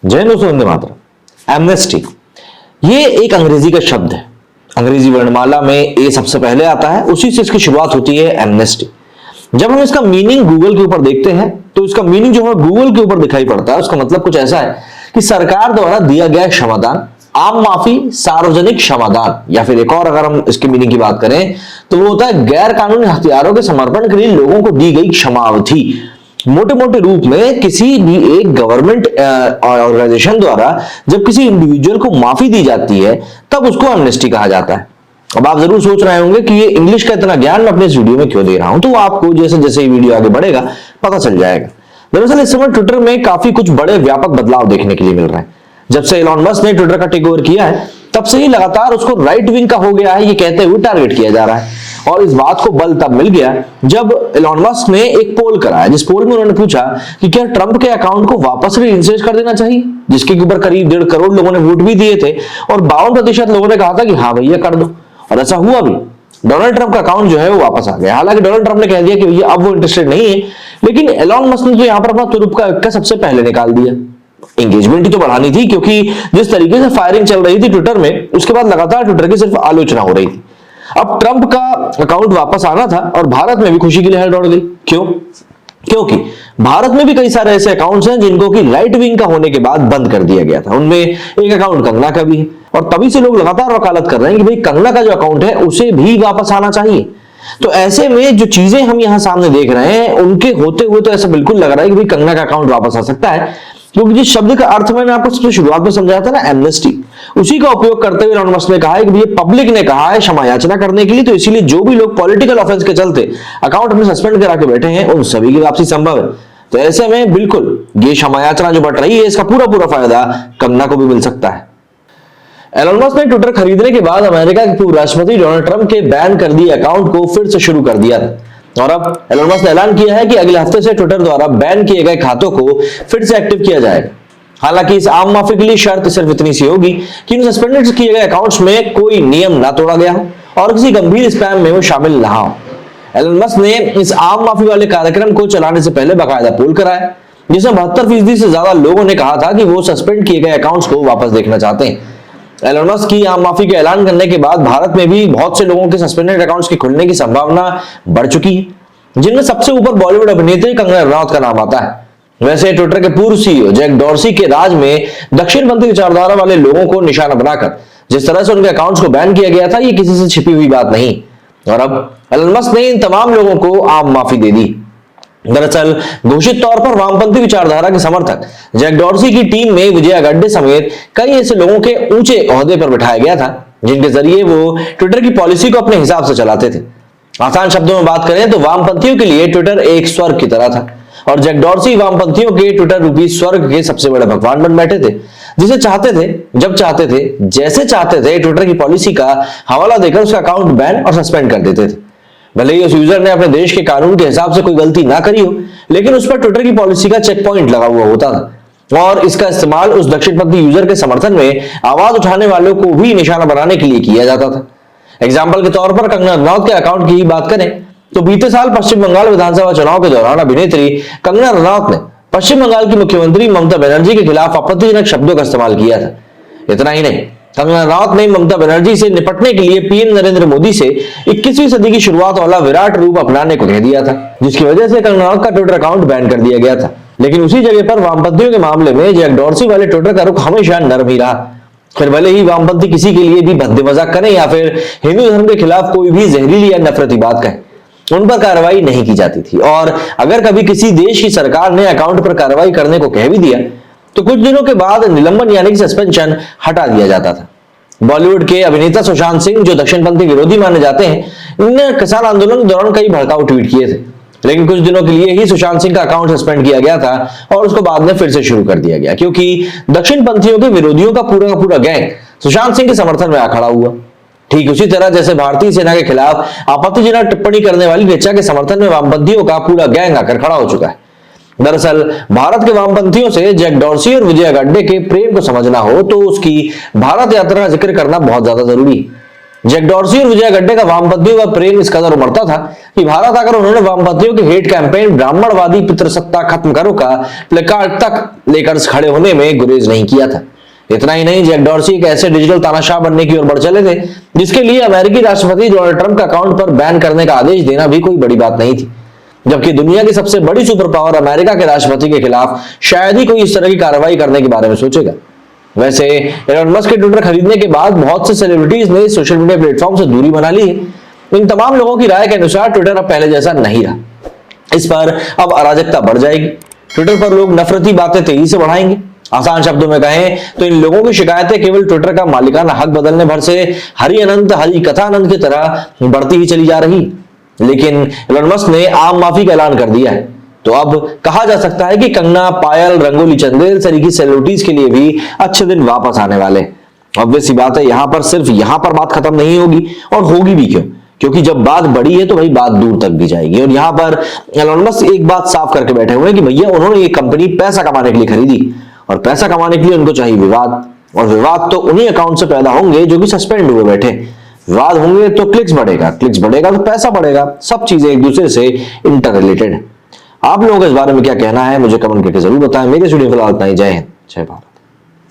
जय हिंद दोस्तों, वंदे मातरम। एमनेस्टी ये एक अंग्रेजी का शब्द है। अंग्रेजी वर्णमाला में ए सबसे पहले आता है, उसी से इसकी शुरुआत होती है एमनेस्टी। जब हम इसका मीनिंग गूगल के ऊपर देखते हैं तो इसका मीनिंग जो है गूगल के ऊपर दिखाई पड़ता है। उसका मतलब कुछ ऐसा है कि सरकार द्वारा दिया गया क्षमादान, आम माफी, सार्वजनिक क्षमादान, या फिर एक और अगर हम इसकी मीनिंग की बात करें तो वो होता है गैर कानूनी हथियारों के समर्पण के लिए लोगों को दी गई क्षमावधि। मोटे मोटे रूप में किसी भी एक गवर्नमेंट ऑर्गेनाइजेशन द्वारा जब किसी इंडिविजुअल को माफी दी जाती है तब उसको एमनेस्टी कहा जाता है। अब आप जरूर सोच रहे होंगे कि ये इंग्लिश का इतना ज्ञान मैं अपने इस वीडियो में क्यों दे रहा हूं, तो आपको जैसे जैसे ये वीडियो आगे बढ़ेगा पता चल जाएगा। दरअसल इस समय ट्विटर में काफी कुछ बड़े व्यापक बदलाव देखने के लिए मिल रहे हैं। जब से इलॉन मस्क ने ट्विटर का टेक ओवर किया है तब से ही लगातार उसको राइट विंग का हो गया है ये कहते हुए टारगेट किया जा रहा है। और इस बात को बल तब मिल गया जब इलॉन मस्क ने एक पोल कराया, जिस पोल में उन्होंने पूछा कि क्या ट्रंप के अकाउंट को वापस रीइंस्टेट कर देना चाहिए, जिसके ऊपर करीब 1.5 करोड़ लोगों ने वोट भी दिए थे और 52% लोगों ने कहा था कि हाँ भैया कर दो। और ऐसा हुआ भी। डोनाल्ड ट्रंप का अकाउंट जो है वो वापस आ गया। हालांकि डोनाल्ड ट्रंप ने कह दिया कि भैया अब वो इंटरेस्टेड नहीं है, लेकिन एलॉन मस्क ने तो यहां पर अपना तुरुप का इक्का सबसे पहले निकाल दिया। एंगेजमेंट ही तो बढ़ानी थी, क्योंकि जिस तरीके से फायरिंग चल रही थी ट्विटर में, उसके बाद लगातार ट्विटर की सिर्फ आलोचना हो रही थी। अब ट्रंप का अकाउंट वापस आना था और भारत में भी खुशी की लहर दौड़ गई। क्यों? क्योंकि भारत में भी कई सारे ऐसे अकाउंट्स हैं जिनको कि राइट विंग का होने के बाद बंद कर दिया गया था। उनमें एक अकाउंट कंगना का भी है और तभी से लोग लगातार वकालत कर रहे हैं कि भाई कंगना का जो अकाउंट है उसे भी वापस आना चाहिए। तो ऐसे में जो चीजें हम यहां सामने देख रहे हैं उनके होते हुए तो ऐसा बिल्कुल लग रहा है कि भाई कंगना का अकाउंट वापस आ सकता है, क्योंकि जिस शब्द का अर्थ मैंने आपको सबसे शुरुआत में समझाया था ना, एमनेस्टी, उसी का उपयोग करते हुए इलॉन मस्क ने कहा है कि ये पब्लिक ने कहा है क्षमा याचना करने के लिए, तो इसीलिए जो भी लोग पॉलिटिकल ऑफेंस के चलते अकाउंट अपने सस्पेंड करा के बैठे हैं उन सभी की वापसी संभव है। तो ऐसे में बिल्कुल ये क्षमा याचना जो बढ़ रही है इसका पूरा पूरा फायदा कंगना को भी मिल सकता है। एलन मस्क ने ट्विटर खरीदने के बाद अमेरिका के पूर्व राष्ट्रपति डोनाल्ड ट्रंप के बैन कर दिए अकाउंट को फिर से शुरू कर दिया और अब एलन मस्क ने ऐलान किया है कि अगले हफ्ते से ट्विटर द्वारा बैन किए गए खातों को फिर से एक्टिव किया जाएगा। हालांकि इस आम माफी के लिए शर्त सिर्फ इतनी सी होगी कि इन सस्पेंडेड किए गए अकाउंट्स में कोई नियम ना तोड़ा गया हो और किसी गंभीर स्पैम में वो शामिल ना हो। एलन मस्क ने इस आम माफी वाले कार्यक्रम को चलाने से पहले बाकायदा पोल कराया, जिसमें 72% से ज्यादा लोगों ने कहा था कि वो सस्पेंड किए गए अकाउंट्स को वापस देखना चाहते हैं। एलन मस्क की आम माफी का ऐलान करने के बाद भारत में भी बहुत से लोगों के सस्पेंडेड अकाउंट्स के खुलने की संभावना बढ़ चुकी है, जिनमें सबसे ऊपर बॉलीवुड अभिनेत्री कंगना रनौत का नाम आता है। वैसे ट्विटर के पूर्व सीईओ जैक डॉर्सी के राज में दक्षिणपंथी विचारधारा वाले लोगों को निशाना बनाकर जिस तरह से उनके अकाउंट्स को बैन किया गया था, ये किसी से छिपी हुई बात नहीं। और अब एलन मस्क ने इन तमाम लोगों को आम माफी दे दी। दरअसल घोषित तौर पर वामपंथी विचारधारा के समर्थक जैक डॉर्सी की टीम में विजया गड्डे समेत कई ऐसे लोगों के ऊंचे ओहदे पर बिठाया गया था, जिनके जरिए वो ट्विटर की पॉलिसी को अपने हिसाब से चलाते थे। आसान शब्दों में बात करें तो वामपंथियों के लिए ट्विटर एक स्वर्ग की तरह था और जैक डॉर्सी वामपंथियों के ट्विटर रूपी स्वर्ग के सबसे बड़े भगवान बन बैठे थे, जिसे चाहते थे, जब चाहते थे, जैसे चाहते थे ट्विटर की पॉलिसी का हवाला देकर उसका अकाउंट बैन और सस्पेंड कर देते थे। भले ही उस यूजर ने अपने देश के कानून के हिसाब से कोई गलती ना करी हो, लेकिन उस पर ट्विटर की पॉलिसी का चेक पॉइंट लगा हुआ होता था और इसका इस्तेमाल उस दक्षिणपंथी यूजर के समर्थन में आवाज उठाने वालों को भी निशाना बनाने के लिए किया जाता था। एग्जाम्पल के तौर पर कंगना रनौत के अकाउंट की ही बात करें तो बीते साल पश्चिम बंगाल विधानसभा चुनाव के दौरान अभिनेत्री कंगना रनौत ने पश्चिम बंगाल की मुख्यमंत्री ममता बनर्जी के खिलाफ आपत्तिजनक शब्दों का इस्तेमाल किया था। इतना ही नहीं, कंगना रनौत ने ममता बनर्जी से निपटने के लिए पीएम नरेंद्र मोदी से 21वीं सदी की शुरुआत वाला विराट रूप अपनाने को कह दिया था, जिसकी वजह से कंगना रनौत का ट्विटर अकाउंट बैन कर दिया गया था। लेकिन उसी जगह पर वामपंथियों के मामले में जैक डॉर्सी वाले ट्विटर का रुख हमेशा नरम ही रहा। फिर भले ही वामपंथी किसी के लिए भी भद्दे मजाक करें या फिर हिंदू धर्म के खिलाफ कोई भी जहरीली या नफरती बात कहे, उन पर कार्रवाई नहीं की जाती थी। और अगर कभी किसी देश की सरकार ने अकाउंट पर कार्रवाई करने को कह भी दिया तो कुछ दिनों के बाद निलंबन यानी कि सस्पेंशन हटा दिया जाता था। बॉलीवुड के अभिनेता सुशांत सिंह, जो दक्षिणपंथी विरोधी माने जाते हैं, इन्होंने किसान आंदोलन के दौरान कई भड़काऊ ट्वीट किए थे, लेकिन कुछ दिनों के लिए ही सुशांत सिंह का अकाउंट सस्पेंड किया गया था और उसको बाद में फिर से शुरू कर दिया गया, क्योंकि दक्षिणपंथियों के विरोधियों का पूरा गैंग सुशांत सिंह के समर्थन में आ खड़ा हुआ। ठीक उसी तरह जैसे भारतीय सेना के खिलाफ आपत्तिजनक टिप्पणी करने वाली ऋचा के समर्थन में वामपंथियों का पूरा गैंग आकर खड़ा हो चुका है। दरअसल भारत के वामपंथियों से जैक डॉर्सी और विजया गड्डे के प्रेम को समझना हो तो उसकी भारत यात्रा का जिक्र करना बहुत ज्यादा जरूरी है। जैक डॉर्सी और विजय गड्ढे का वामपंथियों का प्रेम इस कदर उमड़ता था कि भारत आकर उन्होंने वामपंथियों के हेट कैंपेन ब्राह्मणवादी पितृसत्ता खत्म करो का प्लेकार्ड तक लेकर खड़े होने में गुरेज नहीं किया था। इतना ही नहीं, जैक डॉर्सी एक ऐसे डिजिटल तानाशाह बनने की ओर बढ़ चले थे जिसके लिए अमेरिकी राष्ट्रपति डोनाल्ड ट्रंप का अकाउंट पर बैन करने का आदेश देना भी कोई बड़ी बात नहीं थी, जबकि दुनिया की सबसे बड़ी सुपर पावर अमेरिका के राष्ट्रपति के खिलाफ शायद ही कोई इस तरह की कार्रवाई करने के बारे में सोचेगा। वैसे एलन मस्क के ट्विटर खरीदने के बाद बहुत से सेलिब्रिटीज ने सोशल मीडिया प्लेटफॉर्म से दूरी बना ली है। इन तमाम लोगों की राय के अनुसार ट्विटर अब पहले जैसा नहीं रहा। इस पर अब अराजकता बढ़ जाएगी। ट्विटर पर लोग नफरती बातें तेजी से बढ़ाएंगे। आसान शब्दों में कहें तो इन लोगों की शिकायतें केवल ट्विटर का मालिकाना हक बदलने भर से हरि अनंत हरि कथानंद की तरह बढ़ती ही चली जा रही। लेकिन एलन मस्क ने आम माफी का ऐलान कर दिया है, तो अब कहा जा सकता है कि कंगना, पायल, रंगोली चंदेल सरीखी सेलिब्रिटीज के लिए भी अच्छे दिन वापस आने वाले। ऑब्वियस सी बात है, यहां पर सिर्फ यहां पर बात खत्म नहीं होगी, और होगी भी क्यों, क्योंकि जब बात बड़ी है तो भाई बात दूर तक भी जाएगी। और यहां पर एलन मस्क एक बात साफ करके बैठे हुए हैं कि भैया उन्होंने ये कंपनी पैसा कमाने के लिए खरीदी, और पैसा कमाने के लिए उनको चाहिए विवाद, और विवाद तो उन्हीं अकाउंट से पैदा होंगे जो कि सस्पेंड हुए बैठे। विवाद होंगे तो क्लिक्स बढ़ेगा, क्लिक्स बढ़ेगा तो पैसा बढ़ेगा। सब चीजें एक दूसरे से इंटर रिलेटेड है। आप लोगों का इस बारे में क्या कहना है मुझे कमेंट करके जरूर बताएं। मेरे स्टूडियो फिलहाल इतना ही। जय हिंद, जय भारत।